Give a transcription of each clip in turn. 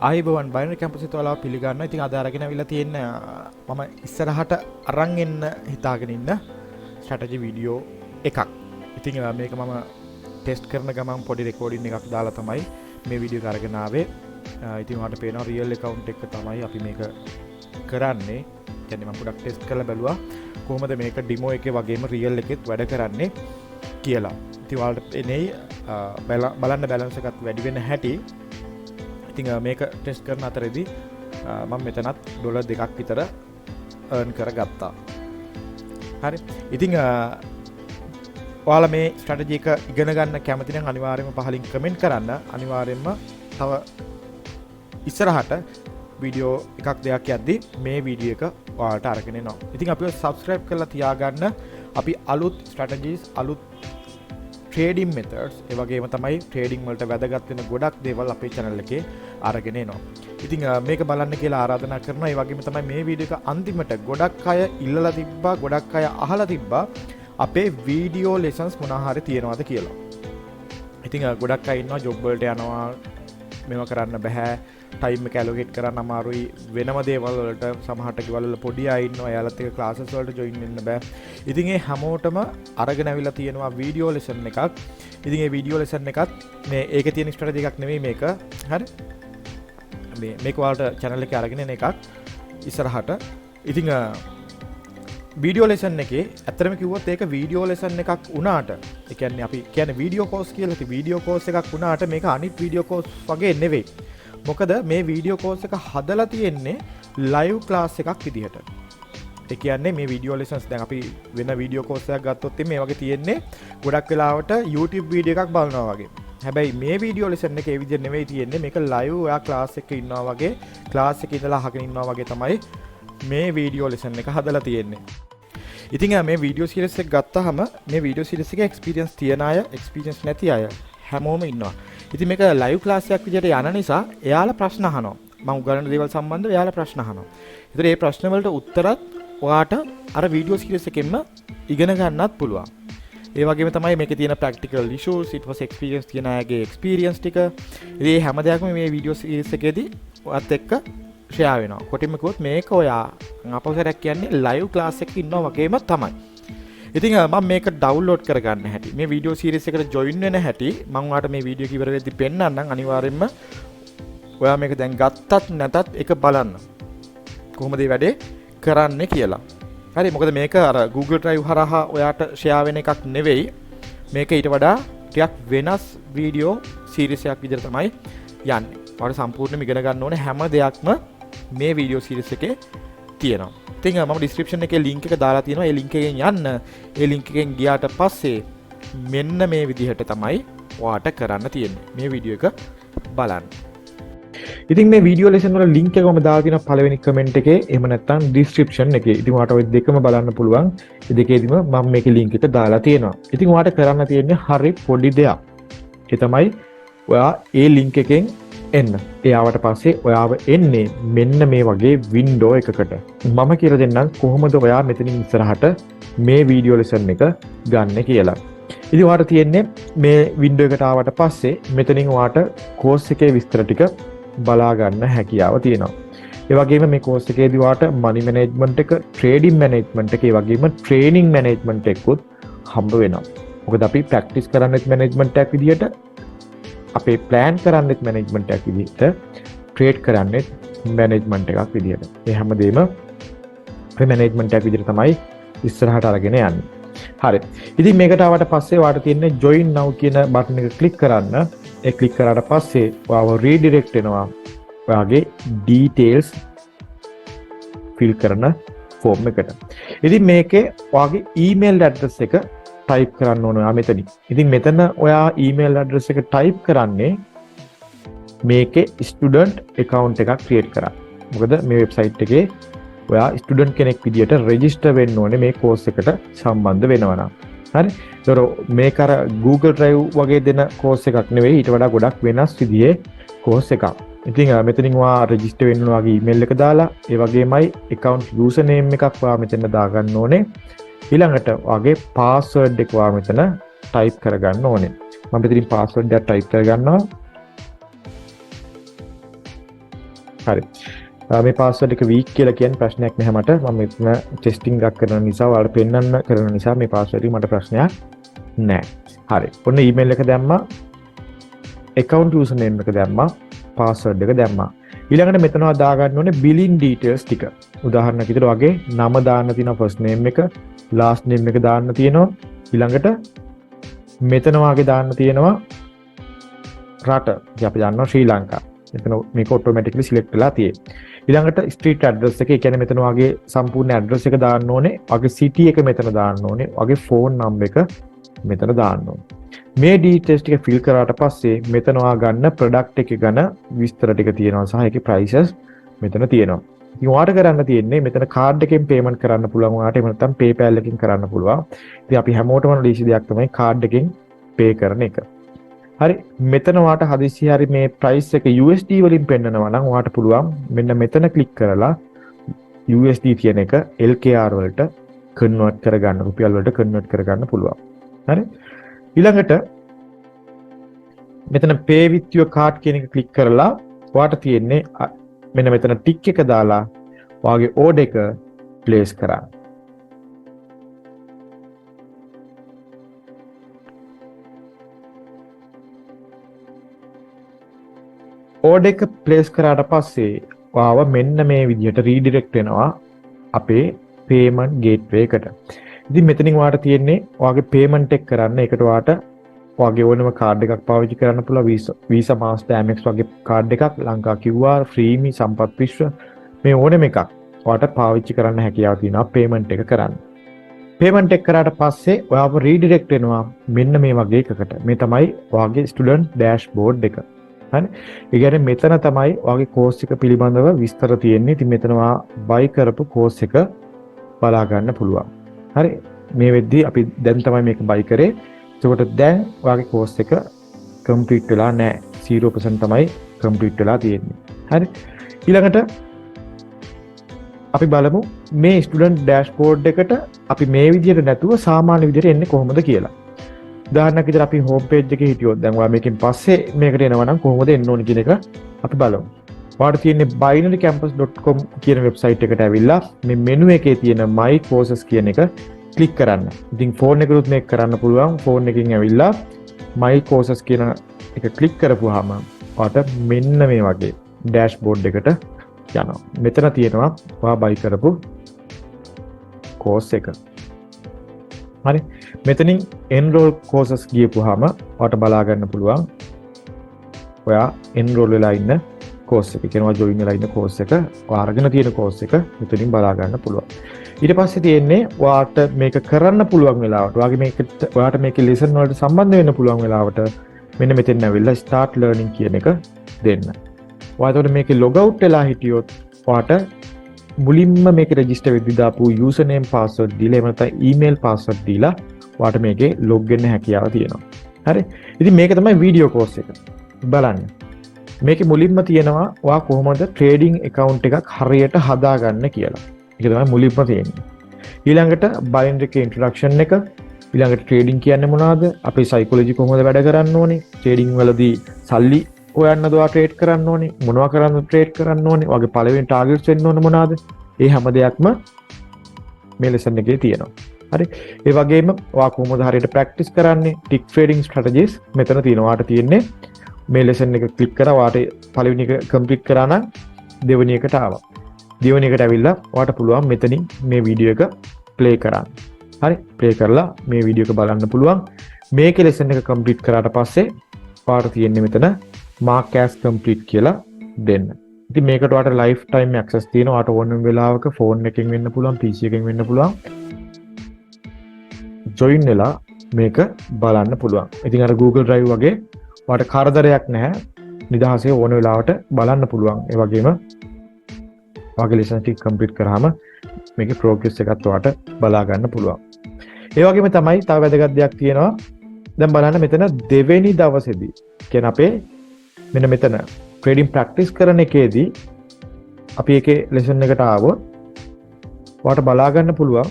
ආයිබෝවන් binary campus එකේ ඔයාලව පිළිගන්නවා. ඉතින් අද අරගෙන අවිලා තියෙන මම ඉස්සරහට අරන් එන්න හිතාගෙන ඉන්න ස්ට්‍රැටජි වීඩියෝ එකක්. ඉතින් මේක මම ටෙස්ට් කරන ගමන් පොඩි රෙකෝඩින් එකක් දාලා තමයි මේ වීඩියෝ එක අරගෙන ආවේ. ඉතින් ඔයාලට පේනවා රියල් account එක තමයි අපි මේක කරන්නේ. කියන්නේ මම පොඩක් ටෙස්ට් කරලා බැලුවා කොහොමද මේක ඩෙමෝ එකේ වගේම රියල් එකෙත් වැඩ කරන්නේ කියලා. ඉතින් ඔයාලට එනේ බලන්න බැලන්ස් එකත් වැඩි වෙන හැටි. ඉතින් මේක ටෙස්ට් කරන අතරේදී මම මෙතනත් ඩොලර් 2ක් විතර earn කරගත්තා. හරි. ඉතින් ඔයාලා මේ ස්ට්‍රැටජි එක ඉගෙන ගන්න කැමති නම් අනිවාර්යයෙන්ම පහලින් කමෙන්ට් කරන්න. අනිවාර්යයෙන්ම තව ඉස්සරහට වීඩියෝ එකක් දෙකක් යද්දී මේ වීඩියෝ එක ඔයාලට අරගෙන එනවා. ඉතින් අපිව subscribe කරලා තියාගන්න. අපි අලුත් strategies අලුත් trading methods ඒ වගේම තමයි trading වලට වැදගත් වෙන ගොඩක් දේවල් අපේ channel එකේ අරගෙන එනවා. ඉතින් මේක බලන්න කියලා ආරාධනා කරනවා. ඒ වගේම තමයි මේ වීඩියෝ එක අන්තිමට ගොඩක් අය ඉල්ලලා තිබ්බා, ගොඩක් අය අහලා තිබ්බා අපේ වීඩියෝ lessons මොනවා හරි තියනවාද කියලා. ඉතින් ගොඩක් අය ඉන්නවා job වලට යනවා, මේව කරන්න බෑ, ටයිම් එක ඇලොකේට් කරන්න අමාරුයි, වෙනම දේවල් වලට සමහරට ගෙවල් වල පොඩි අය ඉන්නවා, එයාලත් එක්ක ක්ලාසස් වලට ජොයින් වෙන්න බෑ. ඉතින් ඒ හැමෝටම අරගෙන අවිලා තියෙනවා වීඩියෝ ලෙසන් එකක්. ඉතින් ඒ වීඩියෝ ලෙසන් එකත් මේ ඒකේ තියෙන ස්ට්‍රැටජි එකක් නෙමෙයි මේක. හරි. මේක ඔයාලට channel එකේ අරගෙන එන එකක් ඉස්සරහට. ඉතින් වීඩියෝ ලෙසන් එකේ ඇත්තටම කිව්වොත් ඒක වීඩියෝ ලෙසන් එකක් වුණාට, ඒ කියන්නේ අපි කියන්නේ වීඩියෝ කෝස් කියලා. ඉතින් වීඩියෝ කෝස් එකක් වුණාට මේක අනිත් වීඩියෝ කෝස් වගේ නෙවෙයි. මොකද මේ වීඩියෝ කෝස් එක හදලා තියෙන්නේ ලයිව් ක්ලාස් එකක් විදිහට. ඒ කියන්නේ මේ වීඩියෝ ලෙසන්ස් දැන් අපි වෙන වීඩියෝ කෝස් එකක් ගත්තොත් මේ වගේ තියෙන්නේ ගොඩක් වෙලාවට YouTube වීඩියෝ එකක් බලනවා වගේ. හැබැයි මේ වීඩියෝ ලෙසන් එකේ ඒ විදිහ නෙවෙයි තියෙන්නේ. මේක ලයිව් ඔයා ක්ලාස් එකක ඉන්නවා වගේ, ක්ලාස් එකේ ඉඳලා අහගෙන ඉන්නවා වගේ තමයි මේ වීඩියෝ ලෙසන් එක හදලා තියෙන්නේ. ඉතින් මේ වීඩියෝ සීරීස් එක ගත්තාම මේ වීඩියෝ සීරීස් එකේ එක්ස්පීරියන්ස් තියන අය, එක්ස්පීරියන්ස් නැති අය හැමෝම ඉන්නවා. ඉතින් මේක ලයිව් ක්ලාස් එකක් විදිහට යන නිසා එයාලා ප්‍රශ්න අහනවා. මම උගන්වන දේවල් සම්බන්ධව එයාලා ප්‍රශ්න අහනවා. ඒතර මේ ප්‍රශ්න වලට උත්තරත් ඔයාට අර වීඩියෝ සීරීස් එකෙන්ම ඉගෙන ගන්නත් පුළුවන්. ඒ වගේම තමයි මේකේ තියෙන ප්‍රැක්ටිකල් ඉෂුස්, ඊට පස්සේ එක්ස්පීරියන්ස් තියන අයගේ එක්ස්පීරියන්ස් ටික. ඉතින් මේ හැම දෙයක්ම මේ වීඩියෝ සීරීස් එකේදී ඔයත් එක්ක ෂෙයා වෙනවා. කොටින්ම කිව්වොත් මේක ඔයා අපසරයක් කියන්නේ ලයිව් ක්ලාස් එකක ඉන්නවා වගේම තමයි. ඉතින් මම මේක ඩවුන්ලෝඩ් කරගන්න හැටි, මේ වීඩියෝ සීරීස් එකට ජොයින් වෙන හැටි මම ඔයාලට මේ වීඩියෝ එක ඉවර වෙද්දී පෙන්නන්නම්. අනිවාර්යයෙන්ම ඔයා මේක දැන් ගත්තත් නැතත් එක බලන්න කොහොමද මේ වැඩේ කරන්නේ කියලා. හරි. මොකද මේක අර Google Drive හරහා ඔයාට ෂෙයා වෙන එකක් නෙවෙයි. මේක ඊට වඩා ටිකක් වෙනස් වීඩියෝ සීරීස් එකක් විදිහට තමයි යන්නේ. ඔයාලට සම්පූර්ණයෙන්ම ඉගෙන ගන්න ඕනේ හැම දෙයක්ම මේ වීඩියෝ සීරීස් එකේ තියෙනවා. ඉතින් මම ඩිස්ක්‍රිප්ෂන් එකේ link එක දාලා තියෙනවා. ඒ link එකෙන් යන්න. ඒ link එකෙන් ගියාට පස්සේ මෙන්න මේ විදිහට තමයි ඔයාට කරන්න තියෙන්නේ. මේ වීඩියෝ එක බලන්න. ඉතින් මේ වීඩියෝ ලෙසන් වල link එක මම දාලා තියෙනවා පළවෙනි කමෙන්ට් එකේ. එහෙම නැත්නම් ඩිස්ක්‍රිප්ෂන් එකේ. ඉතින් ඔයාට ওই දෙකම බලන්න පුළුවන්. මේ දෙකේදීම මම මේකේ link එක දාලා තියෙනවා. ඉතින් ඔයාට කරන්න තියෙන්නේ හරි පොඩි දෙයක්. ඒ තමයි ඔයා ඒ link එකෙන් එන්න. ඒ ආවට පස්සේ ඔයාව එන්නේ මෙන්න මේ වගේ වින්ඩෝ එකකට. මම කියලා දෙන්නම් කොහොමද ඔයා මෙතනින් ඉස්සරහට මේ වීඩියෝ ලෙසන් එක ගන්න කියලා. ඉතින් ඔයාට තියෙන්නේ මේ වින්ඩෝ එකට ආවට පස්සේ මෙතනින් ඔයාට කෝස් එකේ විස්තර ටික බලා ගන්න හැකියාව තියෙනවා. ඒ වගේම මේ කෝස් එකේදී ඔයාට මනි මැනේජ්මන්ට් එක, ට්‍රේඩින් මැනේජ්මන්ට් එක, ඒ වගේම ට්‍රේනින් මැනේජ්මන්ට් එකකුත් හම්බ වෙනවා. මොකද අපි ප්‍රැක්ටිස් කරන්නේත් මැනේජ්මන්ට් එකක් විදියට, අපේ ප්ලෑන් කරන්නෙත් මැනේජ්මන්ට් එකක් විදිහට, ට්‍රේඩ් කරන්නෙත් මැනේජ්මන්ට් එකක් විදිහට. මේ හැමදේම අපේ මැනේජ්මන්ට් එකක් විදිහට තමයි ඉස්සරහට අරගෙන යන්නේ. හරි. ඉතින් මේකට ආවට පස්සේ ඔයාලට තියෙන්නේ join now කියන බටන් එක ක්ලික් කරන්න. ඒ ක්ලික් කරාට පස්සේ ඔයාව රීඩිරෙක්ට් වෙනවා ඔයාගේ details fill කරන form එකට. ඉතින් මේකේ ඔයාගේ email address එක ටයිප් කරන්න ඕන ඔයා මෙතනින්. ඉතින් මෙතන ඔයා ඊමේල් ඇඩ්‍රස් එක ටයිප් කරන්නේ මේකේ ස්ටුඩන්ට් account එකක් ක්‍රියේට් කරා. මොකද මේ වෙබ්සයිට් එකේ ඔයා ස්ටුඩන්ට් කෙනෙක් විදියට රෙජිස්ටර් වෙන්න ඕනේ මේ කෝස් එකට සම්බන්ධ වෙනවා නම්. හරි. ඒතර මේක අර Google Drive වගේ දෙන කෝස් එකක් නෙවෙයි, ඊට වඩා ගොඩක් වෙනස් විදිහේ කෝස් එකක්. ඉතින් මෙතනින් ඔයා රෙජිස්ටර් වෙන්න ඔයාගේ ඊමේල් එක දාලා, ඒ වගේමයි account user name එකක් ඔයා මෙතන දාගන්න ඕනේ. ඊළඟට ඔයාගේ පාස්වර්ඩ් එක ඔයා මෙතන ටයිප් කරගන්න ඕනේ. මම මෙතනින් පාස්වර්ඩ් එක ටයිප් කරගන්නවා. හරි. මේ පාස්වර්ඩ් එක වීක් කියලා කියන්නේ ප්‍රශ්නයක් නැහැ මට. මම මෙතන ටෙස්ටිං එකක් කරන නිසා ඔයාලට පෙන්වන්න කරන නිසා මේ පාස්වර්ඩ් එක මට ප්‍රශ්නයක් නැහැ. හරි. ඔන්න ඊමේල් එක දැම්මා. account username එක දැම්මා. password එක දැම්මා. ඊළඟට මෙතනවා දාගන්න ඕනේ billing details ටික. උදාහරණයක් විදිහට වගේ නම දාන්න තියෙනවා first name එක, last name එක දාන්න තියෙනවා. ඊළඟට මෙතන වාගේ දාන්න තියෙනවා රට. අපි දන්නවා ශ්‍රී ලංකා. මෙතන මේක automatically select වෙලා තියෙන්නේ. ඊළඟට street address එක, ඒ කියන්නේ මෙතන වාගේ සම්පූර්ණ address එක දාන්න ඕනේ. වගේ city එක මෙතන දාන්න ඕනේ. වගේ phone number එක මෙතන දාන්න ඕනේ. මේ details ටික fill කරාට පස්සේ මෙතන ඔයා ගන්න product එකේ ගැන විස්තර ටික තියෙනවා සහ ඒකේ prices මෙතන තියෙනවා. ඉතින් ඔයාට කරන්න තියෙන්නේ මෙතන card එකෙන් payment කරන්න පුළුවන්. ඔයාට එහෙම නැත්නම් PayPal එකෙන් කරන්න පුළුවන්. ඉතින් අපි හැමෝටම ලීසි දෙයක් තමයි card එකෙන් pay කරන එක. හරි, මෙතන ඔයාට හදිස්සි හරි මේ price එක USD වලින් පෙන්නනවා නම් ඔයාට පුළුවන් මෙන්න මෙතන click කරලා USD කියන එක LKR වලට convert කරගන්න, රුපියල් වලට convert කරගන්න පුළුවන්. හරි, ඊළඟට මෙතන pay with your card කියන එක click කරලා ඔයාට තියෙන්නේ මෙන්න මෙතන tick එක දාලා ඔයාගේ order එක place කරන්න. order එක place කරාට පස්සේ ඔයාව මෙන්න මේ විදිහට redirect වෙනවා අපේ payment gateway එකට. ඉතින් මෙතනින් ඔයාට තියෙන්නේ ඔයාගේ payment එක කරන්න. ඒකට ඔයාට ඔයාගේ ඕනම card එකක් පාවිච්චි කරන්න පුළුවන්. Visa Master Amex වගේ card එකක්, ලංකා QR, Freemi, සම්පත් විශ්ව මේ ඕනෙම එකක් ඔයාට පාවිච්චි කරන්න හැකියාව තියෙනවා payment එක කරන්න. payment එක කරාට පස්සේ ඔයාව redirect වෙනවා මෙන්න මේ වගේ එකකට. මේ තමයි ඔයාගේ student dashboard එක. හරි, ඒ කියන්නේ මෙතන තමයි ඔයාගේ course එක පිළිබඳව විස්තර තියෙන්නේ. ඉතින් මෙතන ඔයා buy කරපු course එක බලා ගන්න පුළුවන්. හරි, මේ වෙද්දී අපි දැන් තමයි මේක buy කරේ. ඒකට දැන් ඔයාගේ course එක complete වෙලා නැහැ. 0% තමයි complete වෙලා තියෙන්නේ. හරි, ඊළඟට අපි බලමු මේ student dashboard එකට අපි මේ විදිහට නැතුව සාමාන්‍ය විදිහට එන්නේ කොහොමද කියලා. උදාහරණයක් විදිහට අපි home page එකේ හිටියොත් දැන් ඔයා මේකෙන් පස්සේ මේකට එනවා නම් කොහොමද එන්න ඕන කියන එක අපි බලමු. ඔයාට තියෙන්නේ binarycampus.com කියන වෙබ්සයිට් එකට ඇවිල්ලා මේ menu එකේ තියෙන my courses කියන එක click කරන්න. ඉතින් phone එකකුත් මේක කරන්න පුළුවන්. phone එකකින් ඇවිල්ලා my courses කියන එක click කරපුවාම ඔයාට මෙන්න මේ වගේ dashboard එකට යනවා. මෙතන තියෙනවා ඔයා buy කරපු course එක. හරි, මෙතනින් enroll courses ගියපුවාම ඔයාට බලා ගන්න පුළුවන් ඔයා enroll වෙලා ඉන්න course එක. කියනවා join වෙලා ඉන්න course එක, ඔයා අරගෙන තියෙන course එක මෙතනින් බලා ගන්න පුළුවන්. ඊට පස්සේ තියෙන්නේ ඔයාට මේක කරන්න පුළුවන් වෙලාවට, ඔයාට මේකේ lesson වලට සම්බන්ධ වෙන්න පුළුවන් වෙලාවට මෙන්න මෙතෙන් ඇවිල්ලා start learning කියන එක දෙන්න. ඔයාට මේකේ log out වෙලා හිටියොත් ඔයාට මුලින්ම මේක රෙජිස්ටර් වෙද්දී දාපු username password දීලා එහෙම නැත්නම් email password දීලා ඔයාට මේකේ log වෙන්න හැකියාව තියෙනවා. හරි, ඉතින් මේක තමයි වීඩියෝ කෝස් එක. බලන්න, මේකේ මුලින්ම තියෙනවා ඔයා කොහොමද trading account එකක් හරියට හදාගන්න කියලා. ඒක තමයි මුලින්ම තියෙන්නේ. ඊළඟට binary introduction එක, ඊළඟට trading කියන්නේ මොනවද, අපේ psychology කොහොමද වැඩ කරන්න ඕනේ, trading වලදී සල්ලි හොයන්නද ඔයා trade කරන්න ඕනේ, මොනවා කරන්නද trade කරන්න ඕනේ, ඔයාගේ පළවෙනි targets වෙන්න ඕනේ මොනවද, ඒ හැම දෙයක්ම මේ lesson එකේ තියෙනවා. හරි, ඒ වගේම ඔයා කොහොමද හරියට practice කරන්නේ, tick trading strategies මෙතන තියෙනවා. ඔයාට තියෙන්නේ මේ lesson එක click කරා ඔයාට පළවෙනි එක complete කරා නම් දෙවෙනි එකට ආවා. දෙවෙනි එකට ඇවිල්ලා ඔයාට පුළුවන් මෙතනින් මේ වීඩියෝ එක play කරන්න. හරි, play කරලා මේ වීඩියෝ එක බලන්න පුළුවන්. මේකේ lesson එක complete කරාට පස්සේ ඔයාට තියෙන්නේ මෙතන mark as complete කියලා දෙන්න. ඉතින් මේකට ඔයාට lifetime access තියෙනවා. ඔයාට ඕනම වෙලාවක phone එකකින් වෙන්න පුළුවන්, PC එකකින් වෙන්න පුළුවන්. join වෙලා මේක බලන්න පුළුවන්. ඉතින් අර Google Drive වගේ ඔයාට කරදරයක් නැහැ. නිදහසේ ඕන වෙලාවට බලන්න පුළුවන්. ඒ වගේම ඔයාගේ lesson ටික complete කරාම මේකේ progress එකත් ඔයාට බලා ගන්න පුළුවන්. ඒ වගේම තමයි තව වැදගත් දෙයක් තියෙනවා. දැන් බලන්න මෙතන දෙවෙනි දවසේදී කියන්නේ අපේ මෙන්න මෙතන trading practice කරන එකේදී අපි ඒකේ lesson එකට ආවොත් ඔයාට බලා ගන්න පුළුවන්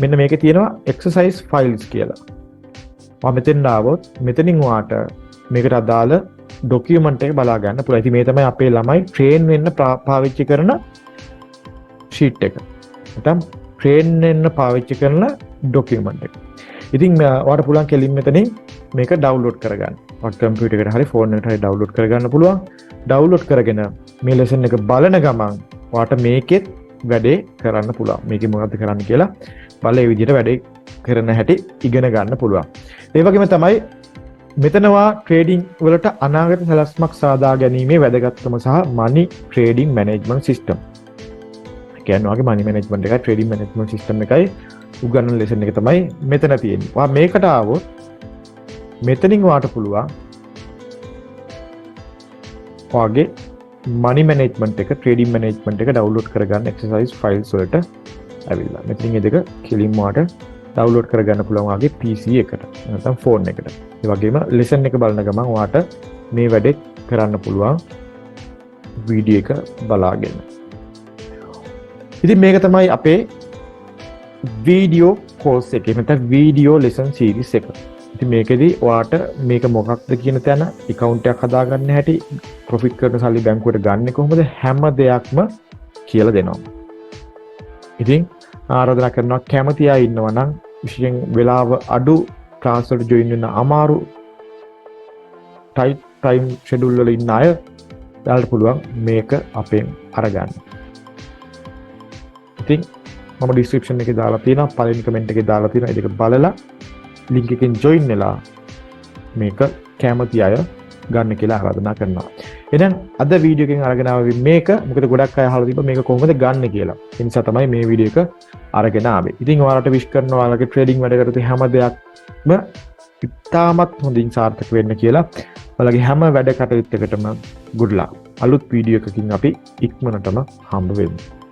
මෙන්න මේකේ තියෙනවා exercise files කියලා. ඔයා මෙතෙන් ආවොත් මෙතනින් ඔයාට මේකට අදාළ ඩොකියුමන්ට් එක බලා ගන්න පුළුවන්. ඉතින් මේ තමයි අපේ ළමයි ට්‍රේන් වෙන්න පාවිච්චි කරන ෂීට් එක. නැත්නම් ට්‍රේන් වෙන්න පාවිච්චි කරන ඩොකියුමන්ට් එක. ඉතින් ඔයාලට පුළුවන් කෙලින් මෙතනින් මේක ඩවුන්ලෝඩ් කරගන්න. ඔයාලට කම්පියුටර් එකට හරි ෆෝන් එකට හරි ඩවුන්ලෝඩ් කරගන්න පුළුවන්. ඩවුන්ලෝඩ් කරගෙන මේ ලෙසන් එක බලන ගමන් ඔයාලට මේකෙත් වැඩේ කරන්න පුළුවන්. මේකේ මොකද්ද කරන්න කියලා බලලා ඒ විදිහට වැඩේ කරන හැටි ඉගෙන ගන්න පුළුවන්. ඒ වගේම තමයි මෙතනවා ට්‍රේඩින් වලට අනාගත සැලැස්මක් සාදා ගැනීමේ වැදගත්කම සහ මනි ට්‍රේඩින් මැනේජ්මන්ට් සිස්ටම්. කියන්නේ ඔයාගේ මනි මැනේජ්මන්ට් එකයි ට්‍රේඩින් මැනේජ්මන්ට් සිස්ටම් එකයි උගන්වන ලෙසන් එක තමයි මෙතන තියෙන්නේ. ඔයා මේකට ආවොත් මෙතනින් ඔයාට පුළුවන් ඔයාගේ මනි මැනේජ්මන්ට් එක ට්‍රේඩින් මැනේජ්මන්ට් එක ඩවුන්ලෝඩ් කරගන්න එක්සර්සයිස් ෆයිල්ස් වලට ඇවිල්ලා. මෙතනින් මේ දෙක කෙලින්ම ඔයාට ඩවුන්ලෝඩ් කරගන්න පුළුවන් ඔයාගේ PC එකට නැත්නම් ෆෝන් එකට. ඒ වගේම ලෙසන් එක බලන ගමන් ඔයාට මේ වැඩේ කරන්න පුළුවන් වීඩියෝ එක බලාගෙන. ඉතින් මේක තමයි අපේ වීඩියෝ කෝස් එකේ නැත්නම් වීඩියෝ ලෙසන් සීරීස් එක. ඉතින් මේකෙදි ඔයාට මේක මොකක්ද කියන තැන account එකක් හදාගන්න හැටි profit කරන සල්ලි බැංකුවට ගන්න කොහොමද හැම දෙයක්ම කියලා දෙනවා. ඉතින් ආරාධනා කරනවා කැමති අය ඉන්නවා නම් විශේෂයෙන් වෙලාව අඩු ක්ලාස් වලට join වෙන්න අමාරු tight time schedule වල ඉන්න අය ඔයාලට පුළුවන් මේක අපෙන් අරගන්න. ඉතින් මම description එකේ දාලා තියෙනවා පළවෙනි comment එකේ දාලා තියෙනවා ඒක බලලා link එකෙන් join වෙලා මේක කැමති අය ගන්න කියලා ආරාධනා කරනවා. එහෙනම් අද වීඩියෝ එකෙන් අරගෙන ආවේ මේක මොකද ගොඩක් අය අහලා තිබ්බා මේක කොහොමද ගන්න කියලා. ඒ නිසා තමයි මේ වීඩියෝ එක අරගෙන ආවේ. ඉතින් ඔයාලට විශ් කරනවා ඔයාලගේ ට්‍රේඩින් වැඩ කරති හැම දෙයක්ම ඉතාමත් හොඳින් සාර්ථක වෙන්න කියලා. ඔයාලගේ හැම වැඩ කටයුත්තකටම good luck. අලුත් වීඩියෝ එකකින් අපි ඉක්මනටම හම්බ වෙමු.